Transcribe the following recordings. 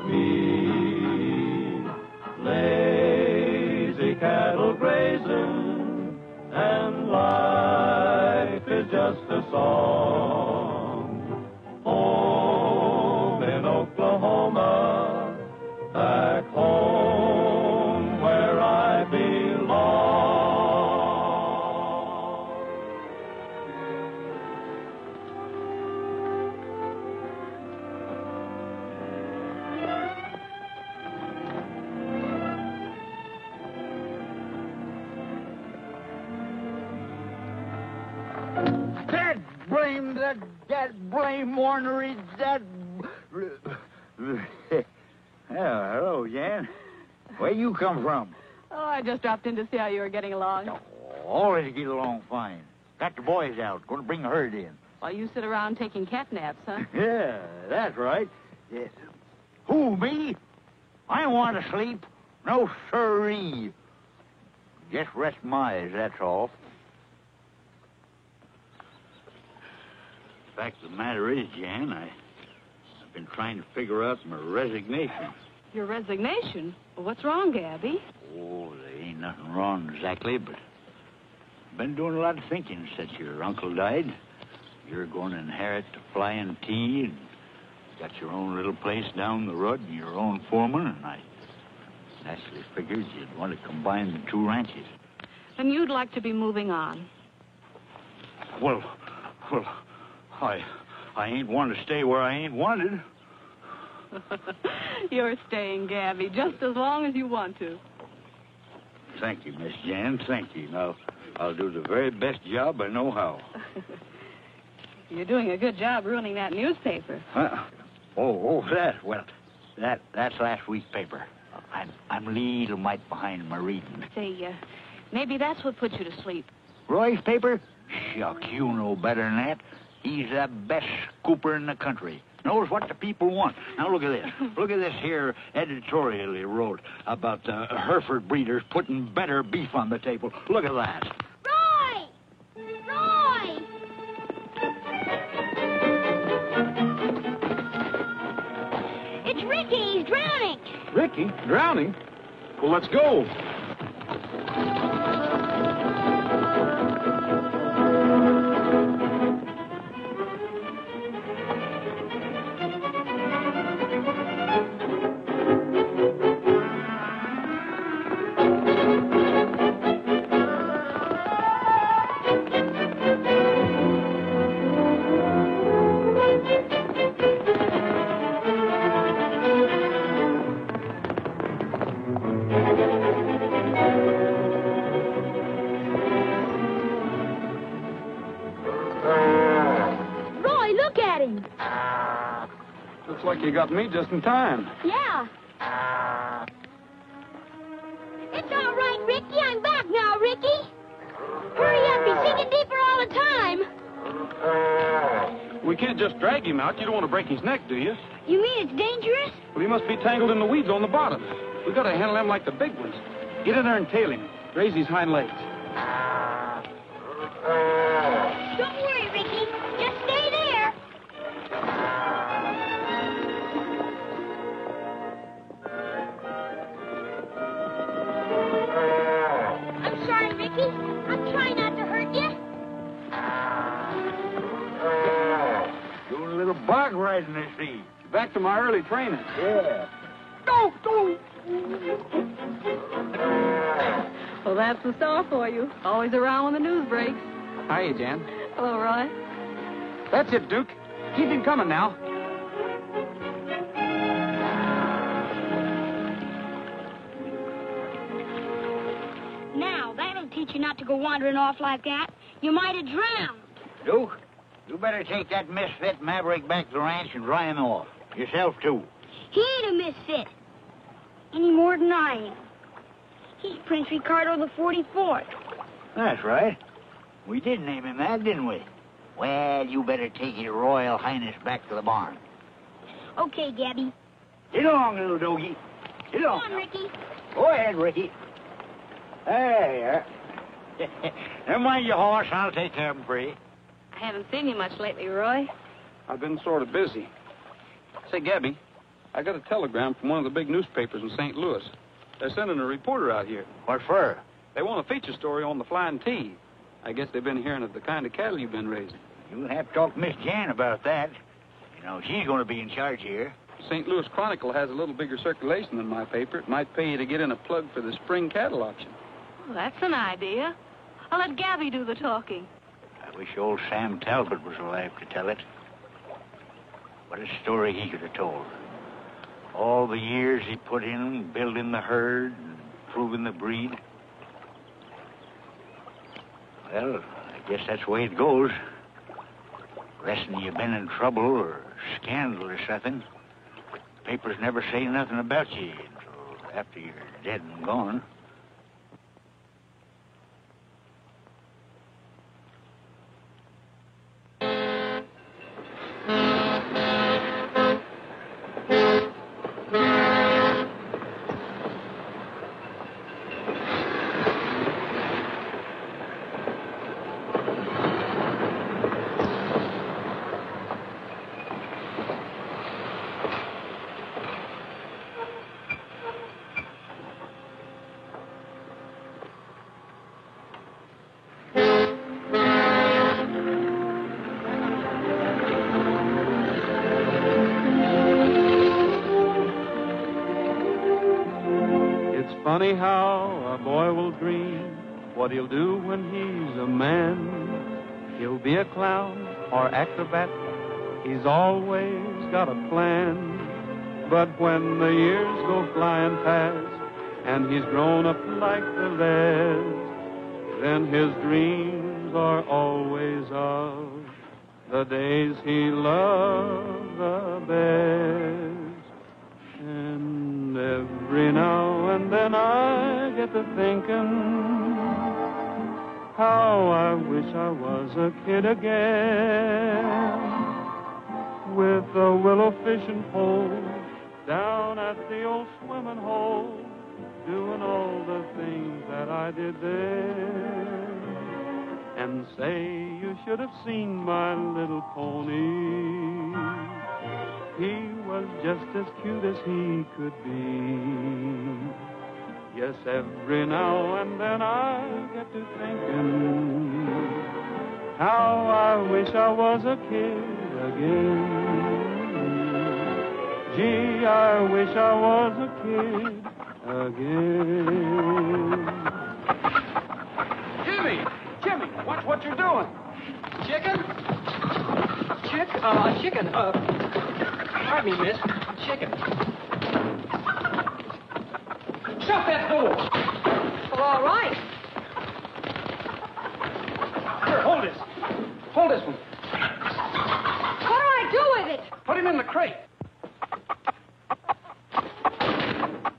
be. Lazy cattle grazing, and life is just a song. Home in Oklahoma, back home where I belong. That blame ornery, that... hello, Jan. Where you come from? Oh, I just dropped in to see how you were getting along. Oh, always get along fine. Got the boys out. Going to bring a herd in. While you sit around taking cat naps, huh? Yeah, that's right. Yes. Who, me? I want to sleep. No siree. Just rest my eyes, that's all. The fact of the matter is, Jan, I've been trying to figure out my resignation. Your resignation? Well, what's wrong, Gabby? Oh, there ain't nothing wrong exactly, but I've been doing a lot of thinking since your uncle died. You're going to inherit the Flying T, and got your own little place down the road and your own foreman, and I naturally figured you'd want to combine the two ranches. Then you'd like to be moving on. Well, I ain't want to stay where I ain't wanted. You're staying, Gabby, just as long as you want to. Thank you, Miss Jan, thank you. Now, I'll do the very best job I know how. You're doing a good job ruining that newspaper. Huh? That. Well, that's last week's paper. I'm a little mite behind my reading. Say, maybe that's what put you to sleep. Roy's paper? Shuck, you know better than that. He's the best scooper in the country. Knows what the people want. Now, look at this. Look at this here editorial he wrote about the Hereford breeders putting better beef on the table. Look at that. Roy! Roy! It's Ricky. He's drowning. Ricky? Drowning? Well, let's go. Looks like you got me just in time. Yeah. It's all right, Ricky. I'm back now, Ricky. Hurry up. He's sinking deeper all the time. We can't just drag him out. You don't want to break his neck, do you? You mean it's dangerous? Well, he must be tangled in the weeds on the bottom. We got to handle him like the big ones. Get in there and tail him. Raise his hind legs. Don't worry, Ricky. Just stay there. I'm sorry, Ricky. I'm trying not to hurt you. Doing a little bog riding this sea. Back to my early training. Yeah. Go! Well, that's the star for you. Always around when the news breaks. Hiya, Jan. Hello, Roy. That's it, Duke. Keep him coming now. Now, that'll teach you not to go wandering off like that. You might have drowned. Duke, you better take that misfit Maverick back to the ranch and dry him off. Yourself, too. He ain't a misfit. Any more than I am. He's Prince Ricardo the 44th. That's right. We did name him that, didn't we? Well, you better take your Royal Highness back to the barn. Okay, Gabby. Get along, little doggy. Get Come along. on, Ricky. Go ahead, Ricky. There you are. Never mind your horse. I'll take care of him for you. I haven't seen you much lately, Roy. I've been sort of busy. Say, Gabby, I got a telegram from one of the big newspapers in St. Louis. They're sending a reporter out here. What for? They want a feature story on the Flying T. I guess they've been hearing of the kind of cattle you've been raising. You'll have to talk to Miss Jan about that. You know, she's going to be in charge here. St. Louis Chronicle has a little bigger circulation than my paper. It might pay you to get in a plug for the spring cattle auction. Well, that's an idea. I'll let Gabby do the talking. I wish old Sam Talbot was alive to tell it. What a story he could have told. All the years he put in building the herd and proving the breed. Well, I guess that's the way it goes. Reckon you've been in trouble or scandal or something. Papers never say nothing about you until after you're dead and gone. Funny how a boy will dream what he'll do when he's a man. He'll be a clown or acrobat. He's always got a plan. But when the years go flying past and he's grown up like the rest, then his dreams are always of the days he loved the best. And every now and then I get to thinking how I wish I was a kid again, with a willow fishing pole down at the old swimming hole, doing all the things that I did there. And say, you should have seen my little pony. He was just as cute as he could be. Yes, every now and then I get to thinking how I wish I was a kid again. Gee, I wish I was a kid again. Jimmy, watch what you're doing. Chicken? Chicken. Pardon me, miss. Chicken. Shut that door. Well, all right. Here, hold this. Hold this one. What do I do with it? Put him in the crate.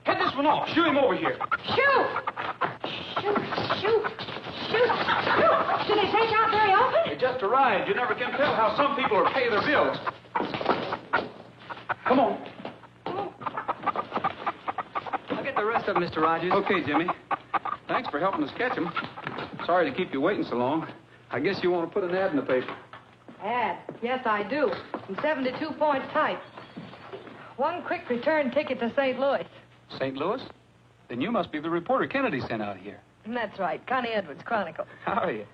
Head this one off. Shoo him over here. Shoot! Do they take out very often? They just arrived. You never can tell how some people are paying their bills. Come on. I'll get the rest of them, Mr. Rogers. Okay, Jimmy. Thanks for helping us catch them. Sorry to keep you waiting so long. I guess you want to put an ad in the paper. Ad? Yes, I do. In 72-point type. One quick return ticket to St. Louis. St. Louis? Then you must be the reporter Kennedy sent out here. That's right. Connie Edwards, Chronicle. How are you?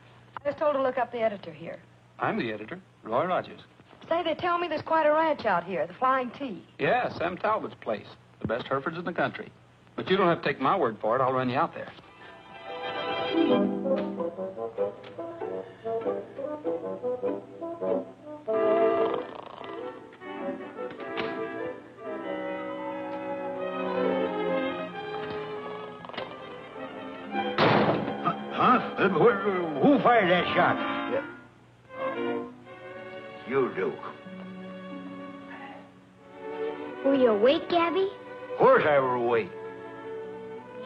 I was told to look up the editor here. I'm the editor, Roy Rogers. Say, they tell me there's quite a ranch out here, the Flying T. Yeah, Sam Talbot's place. The best Herefords in the country. But you don't have to take my word for it. I'll run you out there. Huh? Who fired that shot? You do. Were you awake, Gabby? Of course I were awake.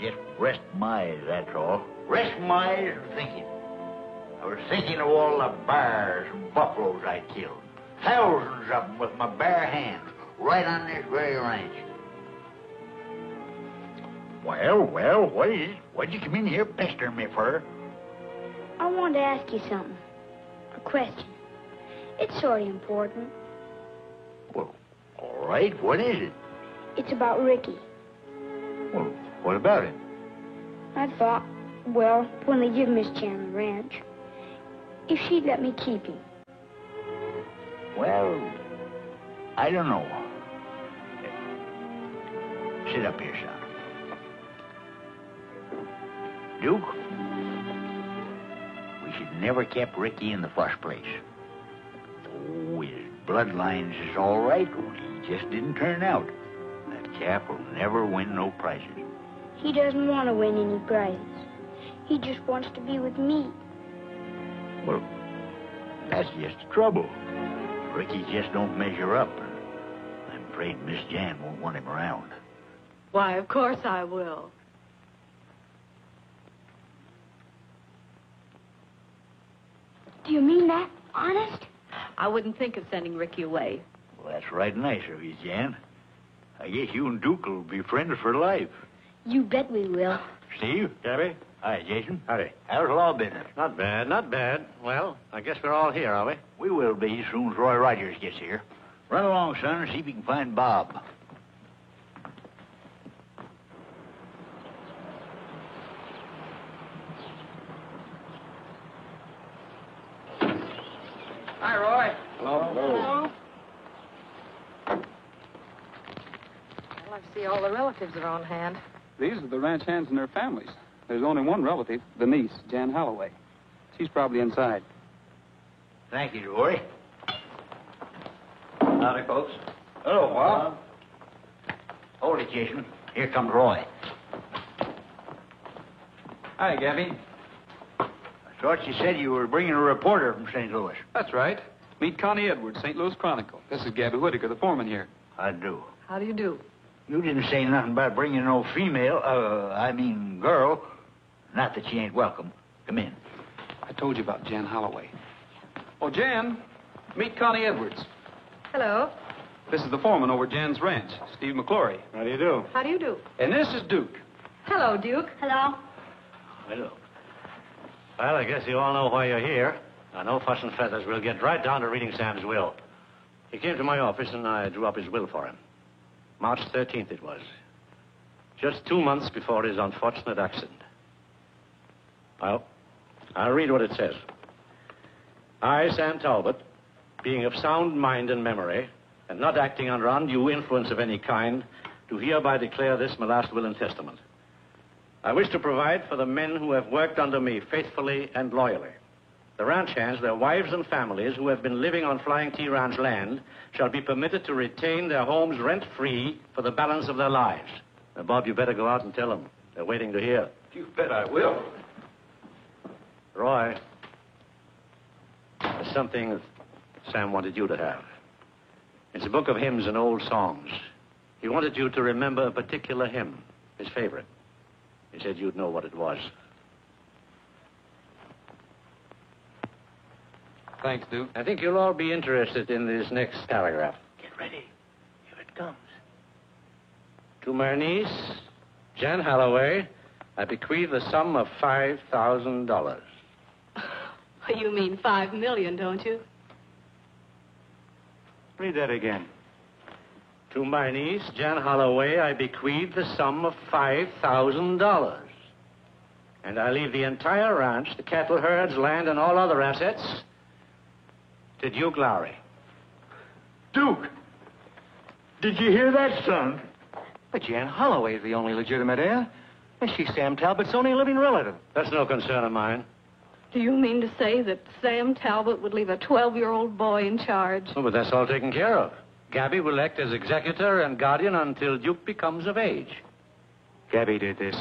Just rest my eyes, that's all. Rest my eyes and thinking. I was thinking of all the bears and buffaloes I killed. Thousands of them with my bare hands, right on this very ranch. Well, what is it? What'd you come in here pestering me for? I wanted to ask you something. A question. It's sort of important. Well, all right, what is it? It's about Ricky. Well, what about it? I thought, well, when they give Miss Jan the ranch, if she'd let me keep him. Well, I don't know. Sit up here, son. Duke, we should never kept Ricky in the first place. Oh, his bloodlines is all right. He just didn't turn out. That Cap will never win no prizes. He doesn't want to win any prizes. He just wants to be with me. Well, that's just the trouble. Ricky just don't measure up. I'm afraid Miss Jan won't want him around. Why, of course I will. Do you mean that? Honest? I wouldn't think of sending Ricky away. Well, that's right nice of you, Jan. I guess you and Duke will be friends for life. You bet we will. Steve? Gabby? Hi, Jason. Howdy. How's law business? Not bad, not bad. Well, I guess we're all here, are we? We will be as soon as Roy Rogers gets here. Run along, son, and see if you can find Bob. Hi, Roy. Well, I see all the relatives are on hand. These are the ranch hands and their families. There's only one relative, the niece, Jan Holloway. She's probably inside. Thank you, Roy. Howdy, folks. Hello, Bob. Hold it, Jason. Here comes Roy. Hi, Gabby. I thought you said you were bringing a reporter from St. Louis. That's right. Meet Connie Edwards, St. Louis Chronicle. This is Gabby Whitaker, the foreman here. I do. How do you do? You didn't say nothing about bringing no girl. Not that she ain't welcome. Come in. I told you about Jan Holloway. Oh, Jan, meet Connie Edwards. Hello. This is the foreman over at Jan's ranch, Steve McClory. How do you do? How do you do? And this is Duke. Hello, Duke. Hello. Hello. Well, I guess you all know why you're here. Now, no fuss and feathers. We'll get right down to reading Sam's will. He came to my office, and I drew up his will for him. March 13th it was. Just 2 months before his unfortunate accident. Well, I'll read what it says. I, Sam Talbot, being of sound mind and memory, and not acting under undue influence of any kind, do hereby declare this my last will and testament. I wish to provide for the men who have worked under me faithfully and loyally. The ranch hands, their wives and families who have been living on Flying T Ranch land shall be permitted to retain their homes rent-free for the balance of their lives. Now, Bob, you better go out and tell them. They're waiting to hear. You bet I will. Roy, there's something that Sam wanted you to have. It's a book of hymns and old songs. He wanted you to remember a particular hymn, his favorite. He said you'd know what it was. Thanks, Duke. I think you'll all be interested in this next paragraph. Get ready. Here it comes. To my niece, Jan Holloway, I bequeath the sum of $5,000. You mean 5 million, don't you? Read that again. To my niece, Jan Holloway, I bequeath the sum of $5,000. And I leave the entire ranch, the cattle herds, land, and all other assets to Duke Lowry. Duke! Did you hear that, son? But Jan Holloway's the only legitimate heir. And she's Sam Talbot's only living relative. That's no concern of mine. Do you mean to say that Sam Talbot would leave a 12-year-old boy in charge? Oh, but that's all taken care of. Gabby will act as executor and guardian until Duke becomes of age. Gabby did this.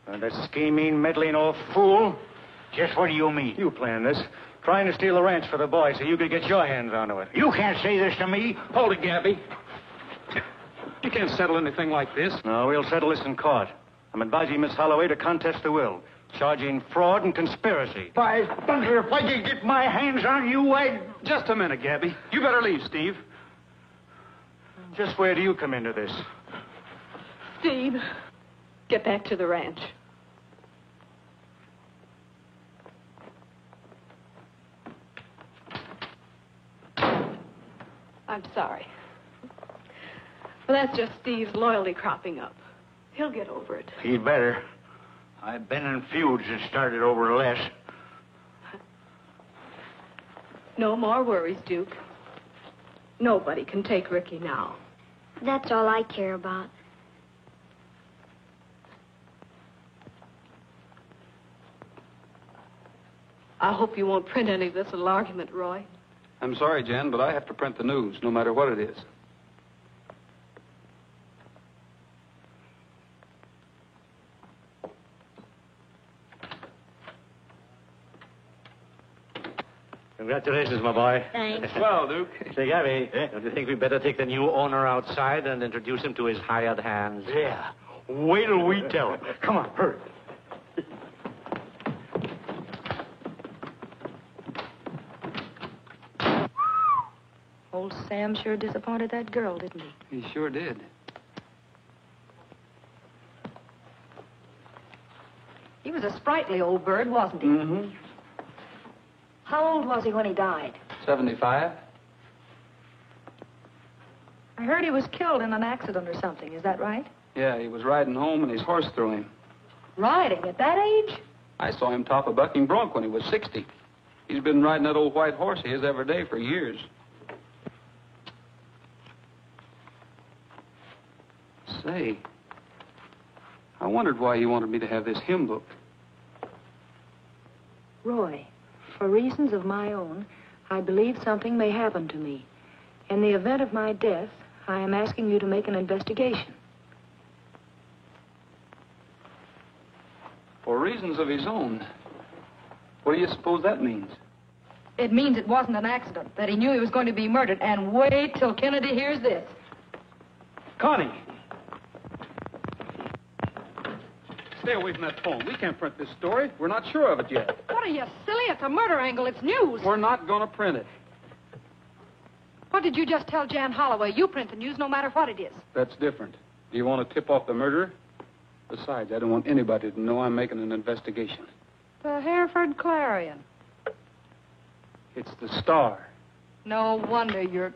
And that scheming, meddling old fool. Just what do you mean? You planned this. Trying to steal the ranch for the boy so you could get your hands onto it. You can't say this to me. Hold it, Gabby. You can't settle anything like this. No, we'll settle this in court. I'm advising Miss Holloway to contest the will, charging fraud and conspiracy. By thunder, if I could get my hands on you, I'd... Just a minute, Gabby. You better leave, Steve. Just where do you come into this? Steve, get back to the ranch. I'm sorry. Well, that's just Steve's loyalty cropping up. He'll get over it. He'd better. I've been in feuds that started over less. No more worries, Duke. Nobody can take Ricky now. That's all I care about. I hope you won't print any of this little argument, Roy. I'm sorry, Jen, but I have to print the news, no matter what it is. Congratulations, my boy. Thanks. Well, Duke. Say, Gabby, don't you think we'd better take the new owner outside and introduce him to his hired hands? Yeah. Wait till we tell him. Come on, hurry. Old Sam sure disappointed that girl, didn't he? He sure did. He was a sprightly old bird, wasn't he? Mm-hmm. How old was he when he died? 75. I heard he was killed in an accident or something. Is that right? Yeah, he was riding home and his horse threw him. Riding at that age? I saw him top a bucking bronc when he was 60. He's been riding that old white horse of his every day for years. Say, I wondered why you wanted me to have this hymn book. Roy, for reasons of my own, I believe something may happen to me. In the event of my death, I am asking you to make an investigation. For reasons of his own. What do you suppose that means? It means it wasn't an accident, that he knew he was going to be murdered. And wait till Kennedy hears this. Connie! Stay away from that phone. We can't print this story. We're not sure of it yet. What are you, silly? It's a murder angle. It's news. We're not going to print it. What did you just tell Jan Holloway? You print the news no matter what it is. That's different. Do you want to tip off the murderer? Besides, I don't want anybody to know I'm making an investigation. The Hereford Clarion. It's the Star. No wonder you're...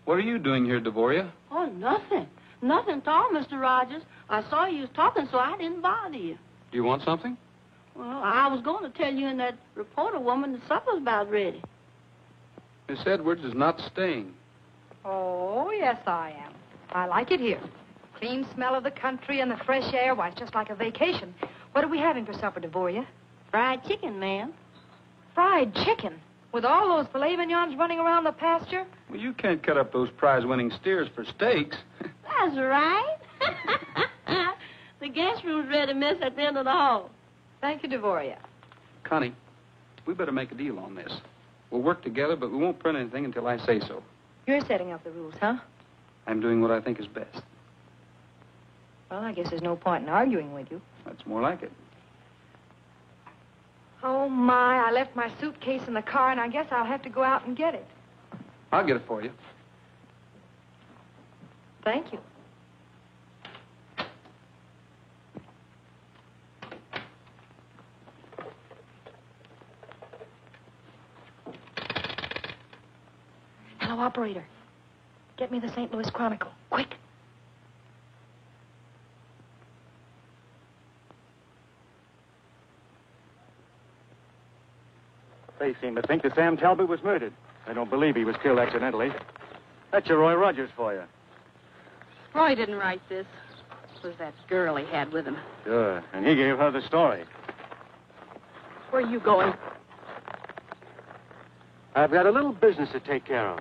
What are you doing here, Devoria? Oh, nothing. Nothing at all, Mr. Rogers. I saw you was talking, so I didn't bother you. Do you want something? Well, I was going to tell you and that reporter woman that supper's about ready. Miss Edwards is not staying. Oh, yes, I am. I like it here. Clean smell of the country and the fresh air. Why, it's just like a vacation. What are we having for supper, Devoria? Fried chicken, ma'am. Fried chicken? With all those filet mignons running around the pasture? Well, you can't cut up those prize-winning steers for steaks. That's right. The guest room's ready, miss, at the end of the hall. Thank you, Devoria. Connie, we better make a deal on this. We'll work together, but we won't print anything until I say so. You're setting up the rules, huh? I'm doing what I think is best. Well, I guess there's no point in arguing with you. That's more like it. Oh, my, I left my suitcase in the car, and I guess I'll have to go out and get it. I'll get it for you. Thank you. Hello, operator. Get me the St. Louis Chronicle. Quick. They seem to think that Sam Talbot was murdered. I don't believe he was killed accidentally. That's your Roy Rogers for you. Roy didn't write this. It was that girl he had with him. Sure, and he gave her the story. Where are you going? I've got a little business to take care of.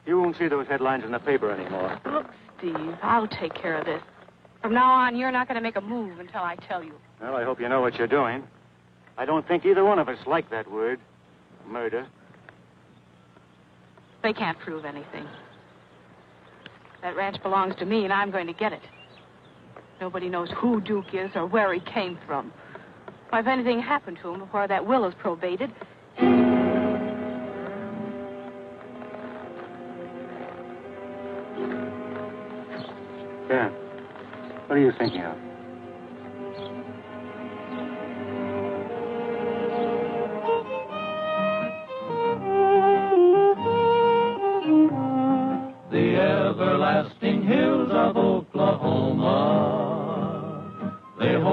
You won't see those headlines in the paper anymore. Look, Steve, I'll take care of this. From now on, you're not going to make a move until I tell you. Well, I hope you know what you're doing. I don't think either one of us like that word. Murder. They can't prove anything. That ranch belongs to me, and I'm going to get it. Nobody knows who Duke is or where he came from. Why, if anything happened to him before that will is probated... Yeah. What are you thinking of?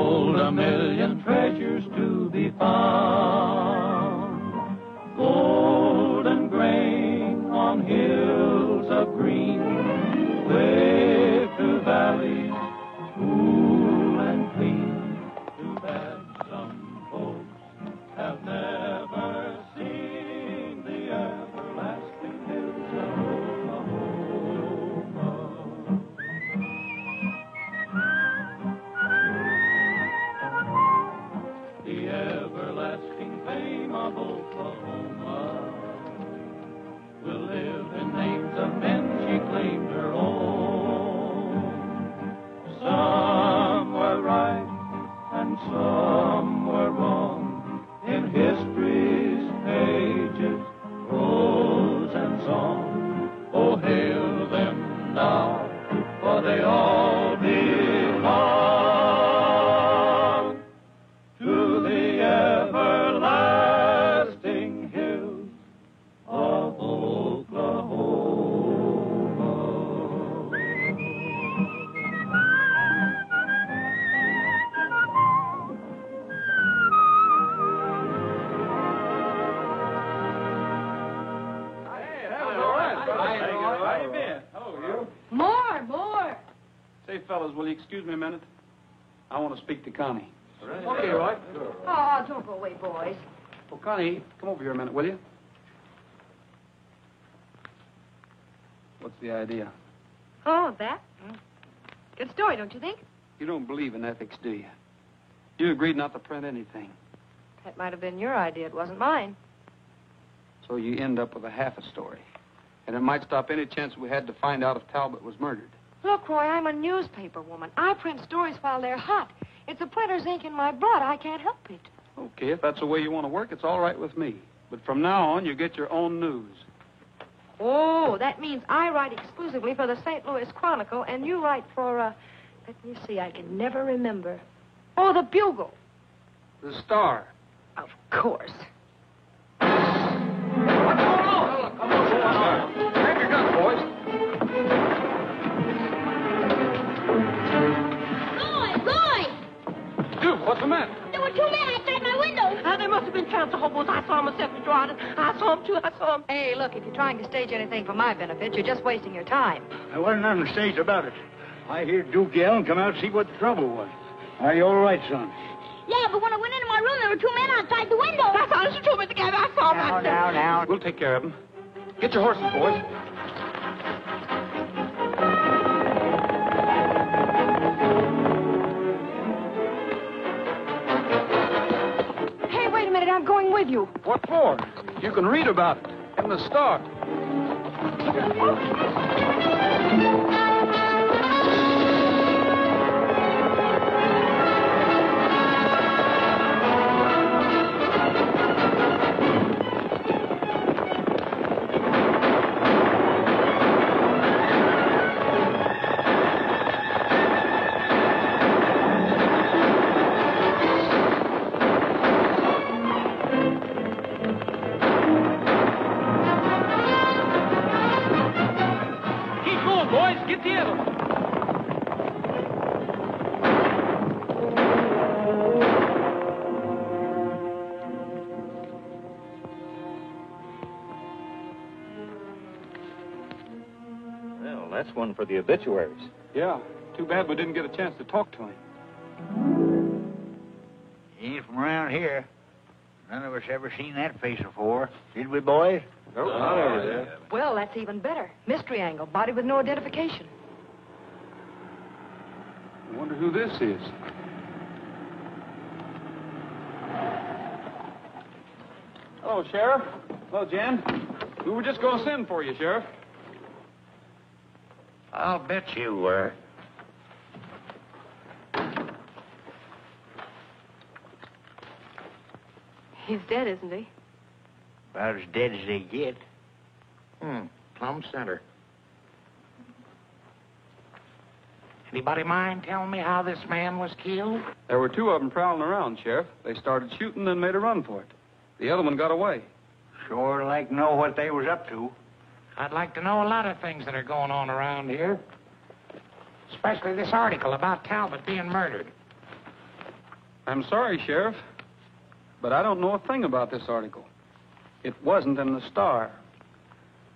hold a million treasures to be found. Gold and grain on hills of green, wave to valleys cool and clean. Too bad some folks have never seen the everlasting hills of Oklahoma. The everlasting fame of Oklahoma will live in names of men she claimed her own. Some were right and some were wrong in history's pages, prose and song. Oh, hail them now, for they all belong to the everlasting hills of Oklahoma. How you been? Hello, you. More. Say, fellas, will you excuse me a minute? I want to speak to Connie. Okay, Roy. Oh, don't go away, boys. Well, Connie, come over here a minute, will you? What's the idea? Oh, that? Good story, don't you think? You don't believe in ethics, do you? You agreed not to print anything. That might have been your idea. It wasn't mine. So you end up with a half a story. And it might stop any chance we had to find out if Talbot was murdered. Look, Roy, I'm a newspaper woman. I print stories while they're hot. It's the printer's ink in my blood. I can't help it. Okay, if that's the way you want to work, it's all right with me. But from now on, you get your own news. Oh, that means I write exclusively for the St. Louis Chronicle, and you write for, let me see, I can never remember. Oh, the Bugle. The Star. Of course. Grab your guns, boys. Roy! Duke, what's the matter? There were two men outside my window. They must have been tramps or hobos. I saw them myself, Mr. Arden. I saw them, too. I saw them. Hey, look, if you're trying to stage anything for my benefit, you're just wasting your time. I wasn't on the stage about it. I heard Duke yell and come out to see what the trouble was. Are you all right, son? Yeah, but when I went into my room, there were two men outside the window. That's honest, you told me together. I saw them myself. Now. We'll take care of them. Get your horses, boys. Hey, wait a minute. I'm going with you. What for? You can read about it in the Star. Keep going, boys. Get the other one. Well, that's one for the obituaries. Yeah. Too bad we didn't get a chance to talk to him. He ain't from around here. None of us ever seen that face before. Did we, boys? Nope, not ever did. Well, that's even better. Mystery angle, body with no identification. I wonder who this is. Hello, Sheriff. Hello, Jen. We were just going to send for you, Sheriff. I'll bet you were. He's dead, isn't he? About as dead as they get. Plumb center. Anybody mind telling me how this man was killed? There were two of them prowling around, Sheriff. They started shooting and made a run for it. The other one got away. Sure like to know what they was up to. I'd like to know a lot of things that are going on around here. Especially this article about Talbot being murdered. I'm sorry, Sheriff, but I don't know a thing about this article. It wasn't in the Star.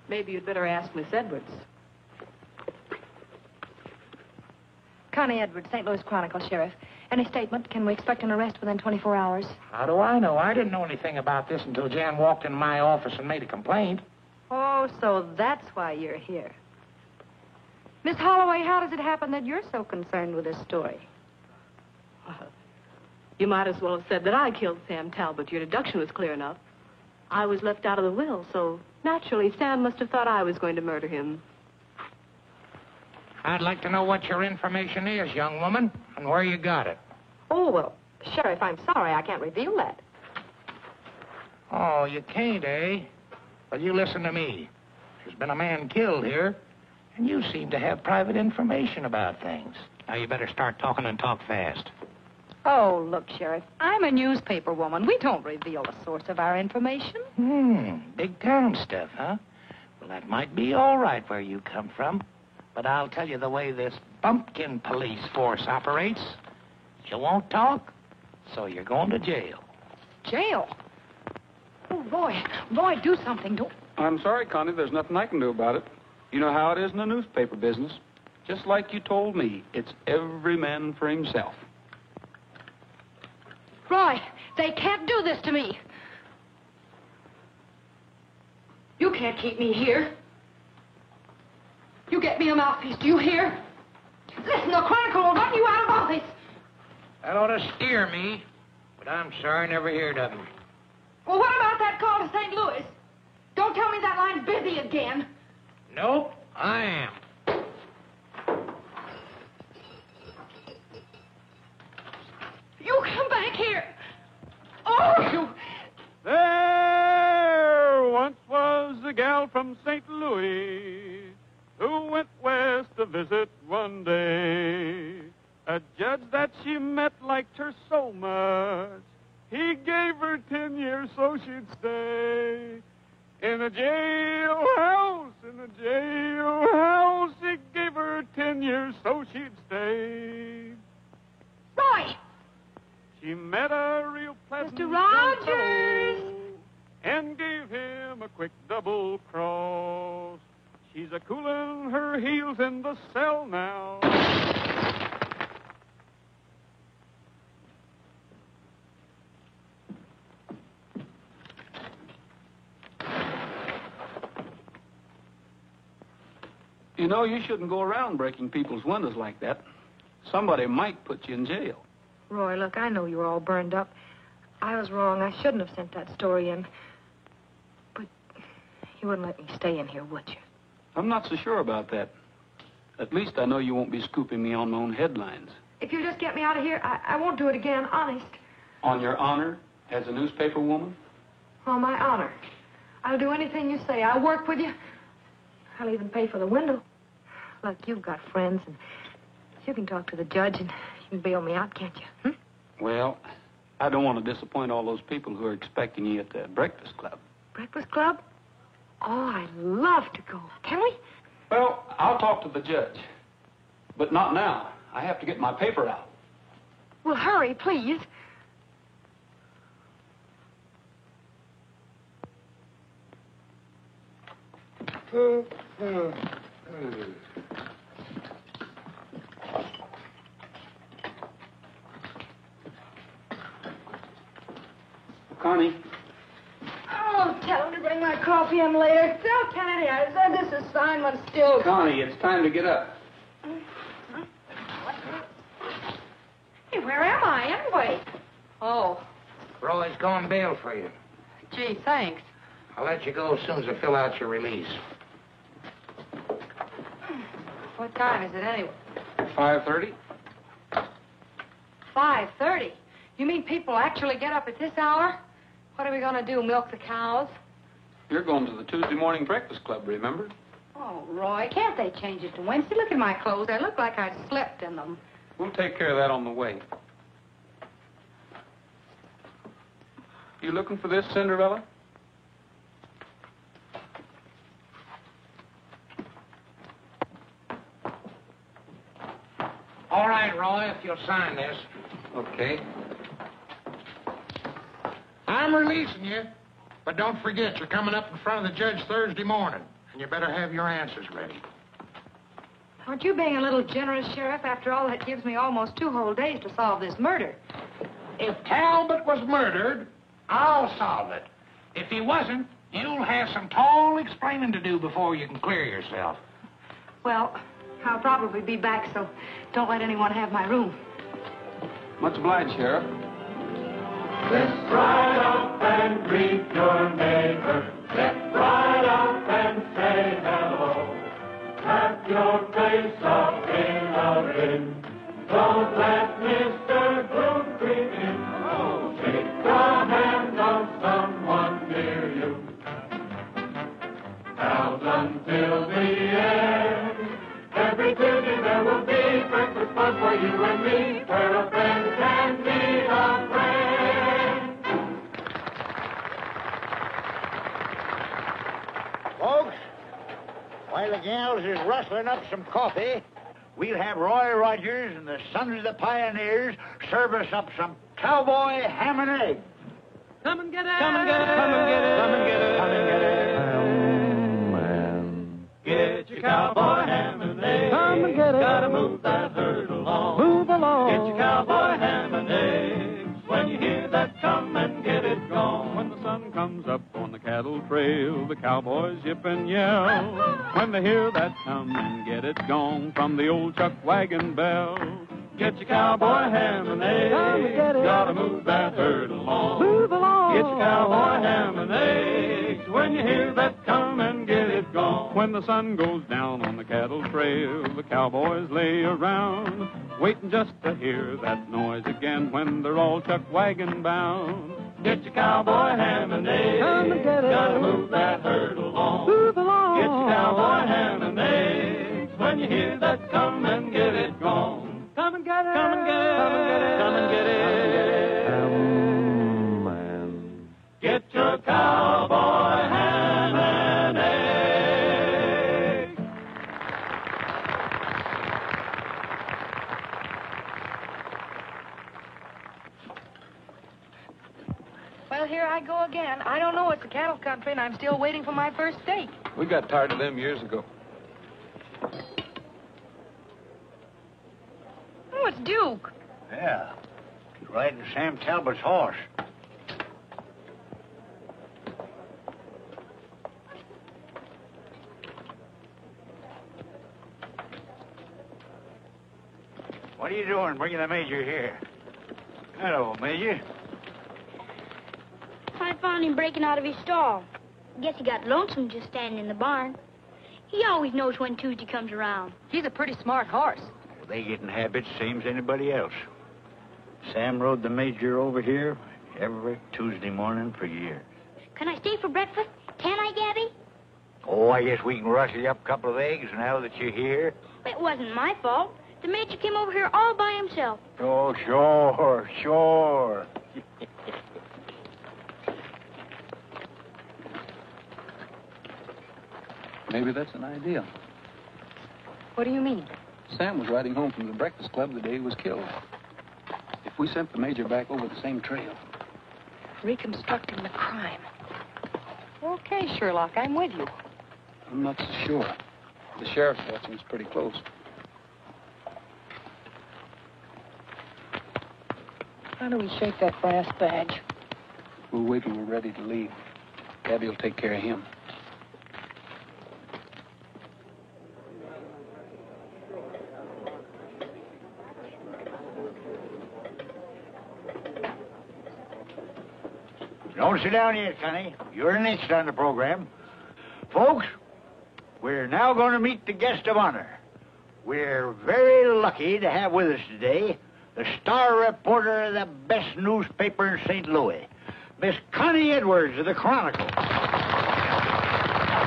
Maybe you'd better ask Miss Edwards. Connie Edwards, St. Louis Chronicle, Sheriff. Any statement? Can we expect an arrest within 24 hours? How do I know? I didn't know anything about this until Jan walked in my office and made a complaint. Oh, so that's why you're here. Miss Holloway, how does it happen that you're so concerned with this story? You might as well have said that I killed Sam Talbot. Your deduction was clear enough. I was left out of the will, so naturally Sam must have thought I was going to murder him. I'd like to know what your information is, young woman, and where you got it. Oh, well, Sheriff, I'm sorry. I can't reveal that. Oh, you can't, eh? Well, you listen to me. There's been a man killed here, and you seem to have private information about things. Now, you better start talking and talk fast. Oh, look, Sheriff, I'm a newspaper woman. We don't reveal the source of our information. Big town stuff, huh? Well, that might be all right where you come from. But I'll tell you the way this bumpkin police force operates. You won't talk, so you're going to jail. Jail? Oh, Roy, do something. Don't... I'm sorry, Connie. There's nothing I can do about it. You know how it is in the newspaper business. Just like you told me, it's every man for himself. Roy, they can't do this to me. You can't keep me here. You get me a mouthpiece, do you hear? Listen, the Chronicle will run you out of office. That ought to steer me, but I'm sorry I never heard of him. Well, what about that call to St. Louis? Don't tell me that line's busy again. Nope, I am. You come back here. Oh, you... There once was a gal from St. Louis who went west to visit one day. A judge that she met liked her so much, he gave her 10 years so she'd stay. In a jailhouse, he gave her 10 years so she'd stay. Roy! She met a real pleasant Mr. young Rogers! fellow and gave him a quick double cross. She's a coolin' her heels in the cell now. You know, you shouldn't go around breaking people's windows like that. Somebody might put you in jail. Roy, look, I know you're all burned up. I was wrong. I shouldn't have sent that story in. But you wouldn't let me stay in here, would you? I'm not so sure about that. At least I know you won't be scooping me on my own headlines. If you'll just get me out of here, I won't do it again, honest. On your honor as a newspaper woman? On my honor. I'll do anything you say. I'll work with you. I'll even pay for the window. Look, you've got friends, and you can talk to the judge, and you can bail me out, can't you? Well, I don't want to disappoint all those people who are expecting you at the Breakfast Club. Breakfast Club? Oh, I'd love to go. Can we? Well, I'll talk to the judge. But not now. I have to get my paper out. Well, hurry, please. Connie. Oh, tell him to bring my coffee in later. Tell Kennedy I said this assignment's still... Connie, it's time to get up. Hey, where am I, anyway? Oh, Roy's gone bail for you. gee, thanks. I'll let you go as soon as I fill out your release. What time is it, anyway? 5:30? 5:30. You mean people actually get up at this hour? What are we going to do, milk the cows? You're going to the Tuesday morning Breakfast Club, remember? Oh, Roy, can't they change it to Wednesday? Look at my clothes. They look like I slept in them. We'll take care of that on the way. You looking for this, Cinderella? All right, Roy, if you'll sign this. Okay. I'm releasing you. But don't forget, you're coming up in front of the judge Thursday morning, and you better have your answers ready. Aren't you being a little generous, Sheriff? After all, that gives me almost 2 whole days to solve this murder. If Talbot was murdered, I'll solve it. If he wasn't, you'll have some tall explaining to do before you can clear yourself. Well, I'll probably be back, so don't let anyone have my room. Much obliged, Sheriff. Let's ride up and greet your neighbor. Let's ride up and say hello. Wrap your face up in a ring. Don't let Mr. Groom creep in. Oh, shake the hand of someone near you. Pals until the end. Every Tuesday there will be breakfast fun for you and me, where a friend can meet a friend. Folks, while the gals is rustling up some coffee, we'll have Roy Rogers and the Sons of the Pioneers serve us up some cowboy ham and eggs. Come and get it! Come and get it! Come and get it! Come and get it! Come and get it! Get your cowboy ham and eggs. Come and get it. Gotta move that herd along. Move along. Get your cowboy ham and eggs. When you hear that, come and get it gone. When the sun comes up on the cattle trail, the cowboys yip and yell. When they hear that, come and get it gone from the old chuck wagon bell. Get your cowboy ham and eggs. Come and get it. Gotta move that herd along. Move along. Get your cowboy ham and eggs. When you hear that, come and get it gone. When the sun goes down on the cattle trail, the cowboys lay around, waiting just to hear that noise again when they're all chuck wagon bound. Get your cowboy ham and eggs. Come and get it. Gotta move that herd along. Move along. Get your cowboy ham and eggs. When you hear that, come and get it gone. Come and get it. Come and get it. Come and get it. Come and get it. Man. Get your cowboy ham and eggs. Well, here I go again. I don't know. It's a cattle country, and I'm still waiting for my first steak. We got tired of them years ago. Oh, it's Duke. Yeah, he's riding Sam Talbot's horse. What are you doing bringing the Major here? Hello, Major. I found him breaking out of his stall. Guess he got lonesome just standing in the barn. He always knows when Tuesday comes around. He's a pretty smart horse. Well, they get in habits same as anybody else. Sam rode the Major over here every Tuesday morning for years. Can I stay for breakfast? Can I, Gabby? Oh, I guess we can rustle you up a couple of eggs now that you're here. It wasn't my fault. The Major came over here all by himself. Oh, sure, sure. Maybe that's an idea. What do you mean? Sam was riding home from the Breakfast Club the day he was killed. If we sent the Major back over the same trail. Reconstructing the crime. Okay, Sherlock, I'm with you. I'm not so sure. The sheriff's watching us pretty close. How do we shake that brass badge? We'll wait till we're ready to leave. Gabby will take care of him. Don't sit down yet, Connie. You're next on the program. Folks, we're now going to meet the guest of honor. We're very lucky to have with us today the star reporter of the best newspaper in St. Louis, Miss Connie Edwards of the Chronicle.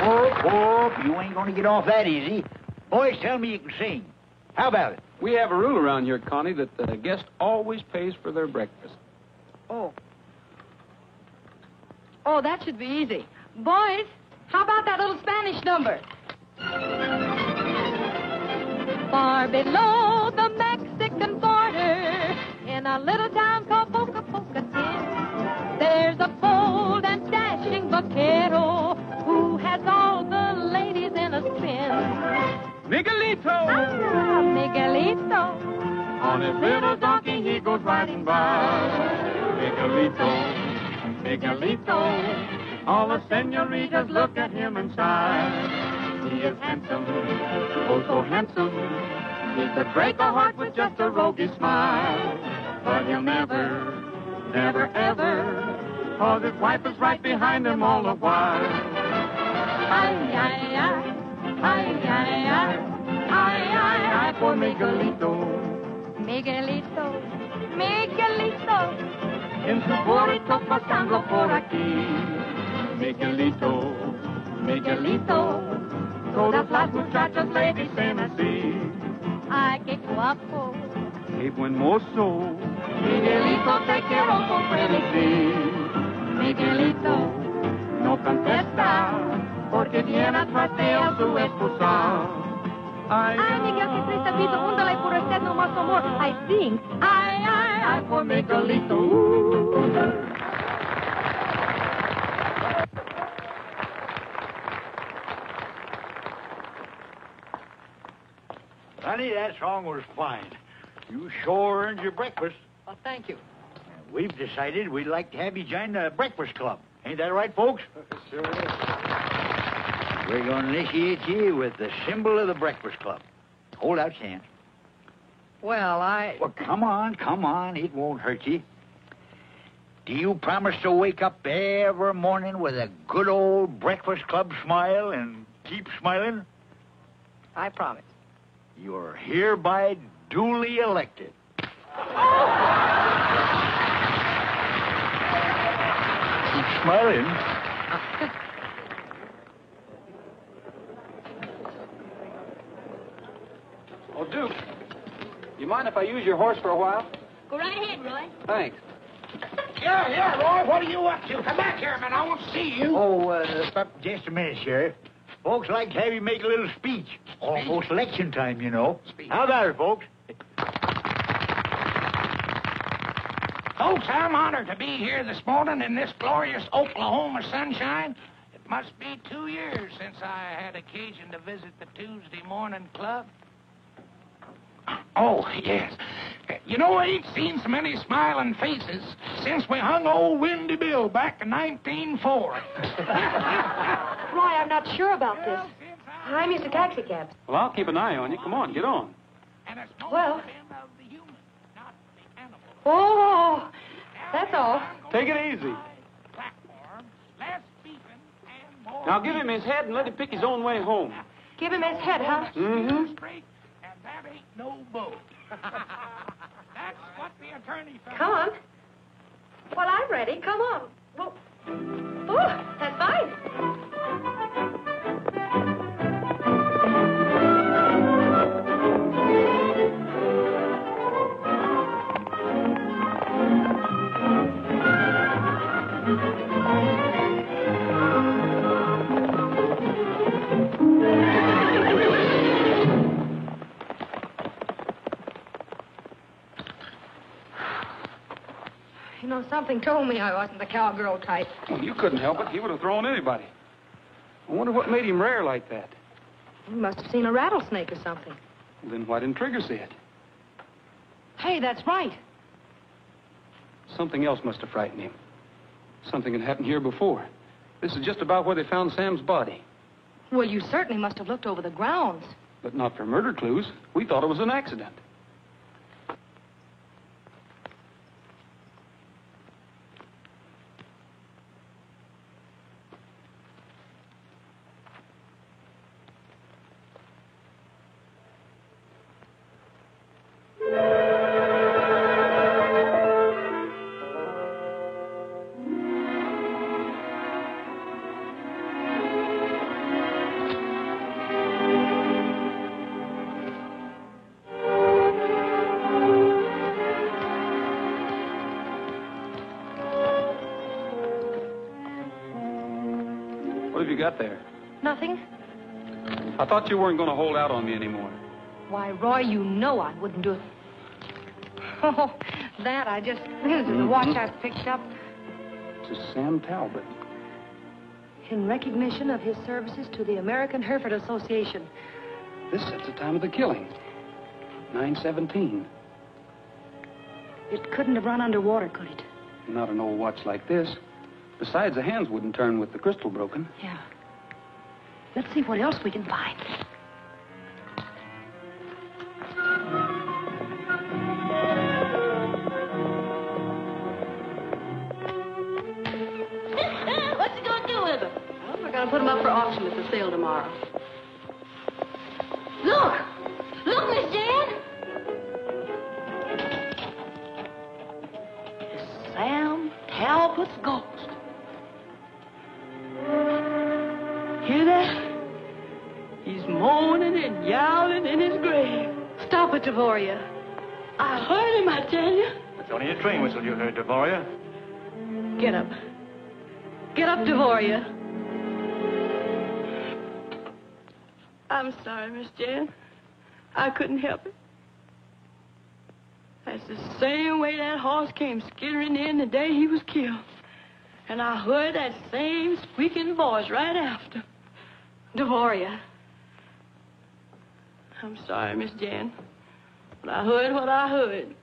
Oh, you ain't going to get off that easy. Boys tell me you can sing. How about it? We have a rule around here, Connie, that the guest always pays for their breakfast. Oh. Oh, that should be easy. Boys, how about that little Spanish number? Far below the Mexican border, in a little town called Boca Tin, there's a little donkey, he goes riding by. Miguelito, Miguelito, all the senoritas look at him and sigh. He is handsome, oh so handsome. He could break a heart with just a roguish smile. But he'll never, never, ever, 'cause his wife is right behind him all the while. Ay, ay, ay, ay, ay, ay, ay, ay, ay, for Miguelito. Miguelito, Miguelito. En su burrito pasando por aquí. Miguelito, Miguelito, todas las muchachas le dicen así. Ay, qué guapo. Qué buen mozo. Miguelito, te quiero con frenesí. Miguelito, no contesta, porque viene atrás de él su esposa. Ay, Miguel, qué triste vida, húndale por usted no más amor. I think. Ay, ay, ay, por Miguelito. Honey, that song was fine. You sure earned your breakfast. Well, thank you. And we've decided we'd like to have you join the Breakfast Club. Ain't that right, folks? Sure is. We're going to initiate you with the symbol of the Breakfast Club. Hold out your hand. Well, Well, come on. It won't hurt you. Do you promise to wake up every morning with a good old Breakfast Club smile and keep smiling? I promise. You're hereby duly elected. Keep smiling. Oh, Duke, you mind if I use your horse for a while? Go right ahead, Roy. Thanks. Yeah, Roy, what are you up to? Come back here, man. I want to see you. Oh, just a minute, Sheriff. Folks like to have you make a little speech. Almost election time, you know. Speech. How about it, folks? Folks, I'm honored to be here this morning in this glorious Oklahoma sunshine. It must be 2 years since I had occasion to visit the Tuesday morning club. Oh, yes. You know, I ain't seen so many smiling faces since we hung old Windy Bill back in 1904. Roy, I'm not sure about this. I'm used to taxi cabs. Well, I'll keep an eye on you. Come on, get on. And it's no Well. sin of the human, not the animal. Oh, that's all. Take it easy. Platform, less beeping and more. Now give him his head and let him pick his own way home. Give him his head, huh? Mm-hmm. Straight, and that ain't no boat. That's what the attorney found. Come on. Well, I'm ready. Come on. Well, oh, that's fine. You know, something told me I wasn't the cowgirl type. Well, you couldn't help it. He would have thrown anybody. I wonder what made him rare like that. You must have seen a rattlesnake or something. Then why didn't Trigger see it? Hey, that's right. Something else must have frightened him. Something had happened here before. This is just about where they found Sam's body. Well, you certainly must have looked over the grounds. But not for murder clues. We thought it was an accident. What have you got there? Nothing? I thought you weren't going to hold out on me anymore. Why, Roy, you know I wouldn't do it. Oh, that I just... This is the watch I picked up To Sam Talbot. in recognition of his services to the American Hereford Association. This sets the time of the killing. 9:17. It couldn't have run underwater, could it? Not an old watch like this. Besides, the hands wouldn't turn with the crystal broken. Yeah. Let's see what else we can find. What you gonna do with them? Well, we're going to put them up for auction at the sale tomorrow. Look! Look, Miss Jan! It's Sam Talbot's ghost. Hear that? He's moaning and yowling in his grave. Stop it, Devoria. I heard him, I tell you. It's only a train whistle you heard, Devoria. Get up. Get up, Devoria. I'm sorry, Miss Jan. I couldn't help it. That's the same way that horse came skittering in the day he was killed. And I heard that same squeaking voice right after. Devoria. I'm sorry, Miss Jan. But I heard what I heard.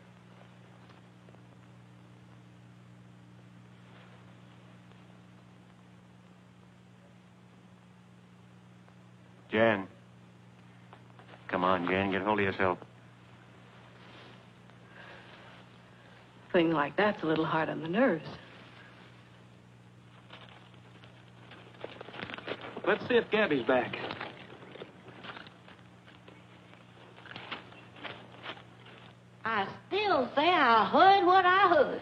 Jan. Come on, Jan, get hold of yourself. Thing like that's a little hard on the nerves. Let's see if Gabby's back. I still say I heard what I heard.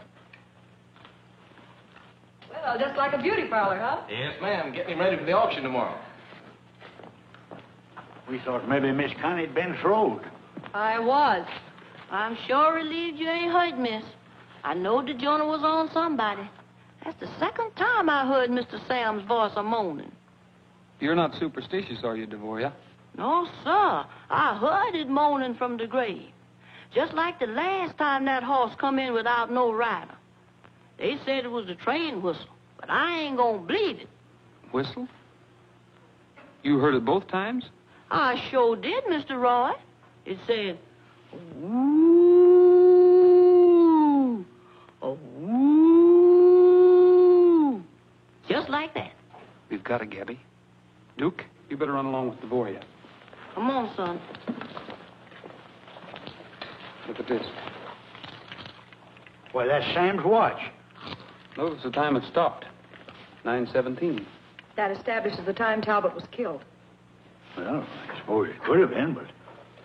Well, just like a beauty parlor, huh? Yes, ma'am. Get me ready for the auction tomorrow. We thought maybe Miss Connie'd been throwed. I was. I'm sure relieved you ain't hurt, miss. I know the Jonah was on somebody. That's the second time I heard Mr. Sam's voice a-moaning. You're not superstitious, are you, Devoria? No, sir. I heard it moaning from the grave. Just like the last time that horse come in without no rider. They said it was a train whistle, but I ain't gonna believe it. Whistle? You heard it both times? I sure did, Mr. Roy. It said, ooh, oh, ooh. Just like that. We've got it, Gabby. Duke, you better run along with Devoria. Come on, son. Look at this. Why, that's Sam's watch. Notice the time it stopped. 9:17. That establishes the time Talbot was killed. Well, I suppose it could have been, but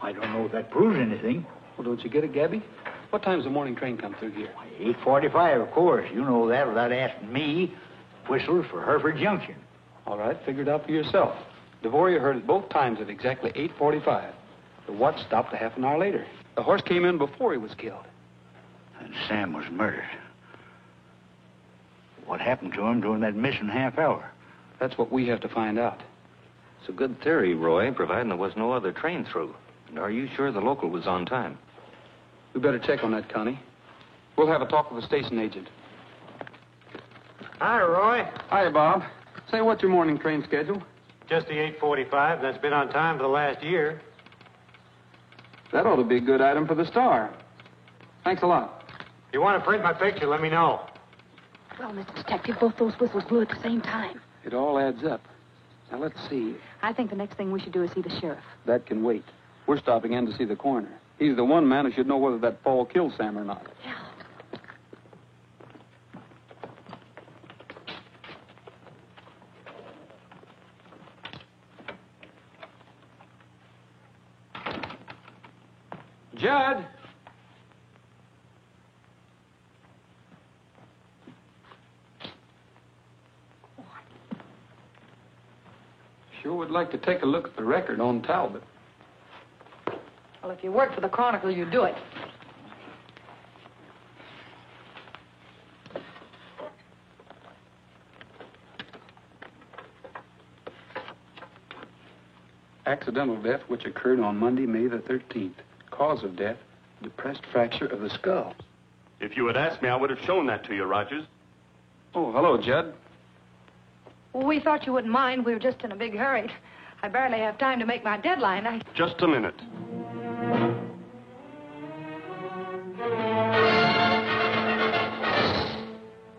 I don't know if that proves anything. Well, don't you get it, Gabby? What time's the morning train come through here? 8:45, of course. You know that without asking me. Whistles for Hereford Junction. All right, figure it out for yourself. Devoria heard it both times at exactly 8:45. The watch stopped a half an hour later. The horse came in before he was killed. And Sam was murdered. What happened to him during that missing half hour? That's what we have to find out. It's a good theory, Roy, providing there was no other train through. And are you sure the local was on time? We better check on that, Connie. We'll have a talk with the station agent. Hi, Roy. Hi, Bob. Say, what's your morning train schedule? Just the 8:45. That's been on time for the last year. That ought to be a good item for the Star. Thanks a lot. If you want to print my picture, let me know. Well, Mr. Detective, both those whistles blew at the same time. It all adds up. Now, let's see. I think the next thing we should do is see the sheriff. That can wait. We're stopping in to see the coroner. He's the one man who should know whether that fall killed Sam or not. Yeah. Judd! Sure would like to take a look at the record on Talbot. Well, if you work for the Chronicle, you do it. Accidental death which occurred on Monday, May the 13th. Cause of death, depressed fracture of the skull. If you had asked me, I would have shown that to you, Rogers. Oh, hello, Judd. Well, we thought you wouldn't mind. We were just in a big hurry. I barely have time to make my deadline. Just a minute.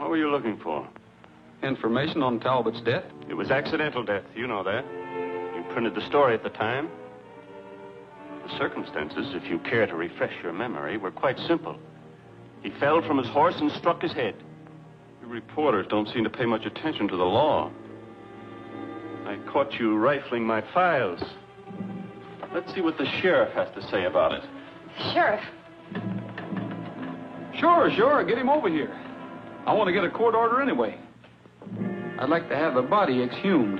What were you looking for? Information on Talbot's death? It was accidental death. You know that. You printed the story at the time. The circumstances, if you care to refresh your memory, were quite simple. He fell from his horse and struck his head. You reporters don't seem to pay much attention to the law. I caught you rifling my files. Let's see what the sheriff has to say about it. Sheriff. Sure. Get him over here. I want to get a court order anyway. I'd like to have the body exhumed.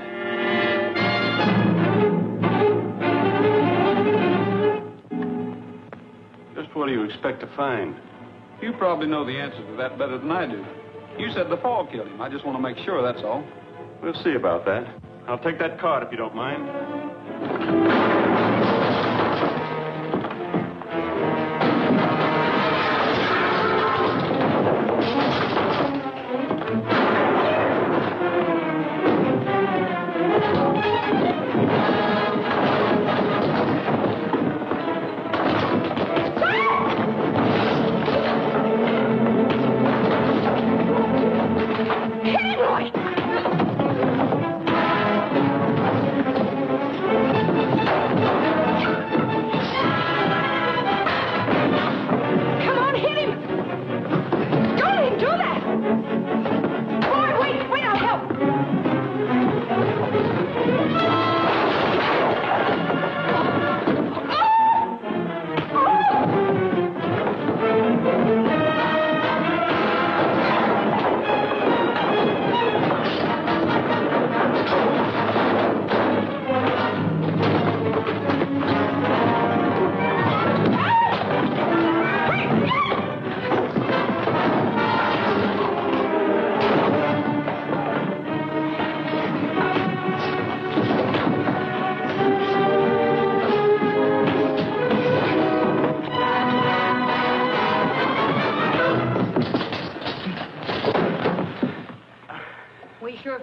Just what do you expect to find? You probably know the answer to that better than I do. You said the fall killed him. I just want to make sure, that's all. We'll see about that. I'll take that card if you don't mind.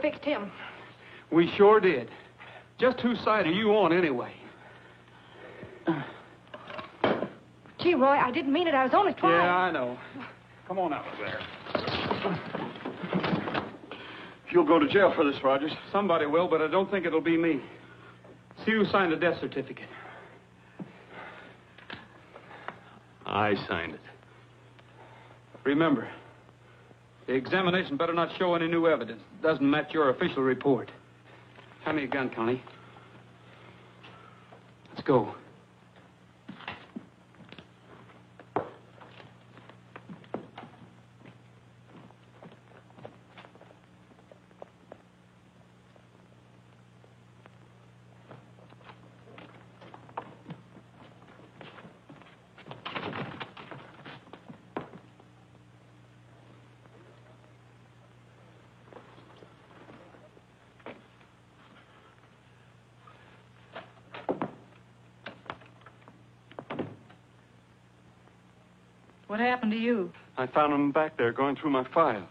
Fixed him. We sure did. Just whose side are you on anyway? Gee, Roy, I didn't mean it. I was only trying. Yeah, I know. Come on out there. You'll go to jail for this, Rogers. Somebody will, but I don't think it'll be me. See who signed the death certificate. I signed it. Remember, the examination better not show any new evidence. It doesn't match your official report. Hand me a gun, Connie. Let's go. What happened to you? I found him back there going through my files.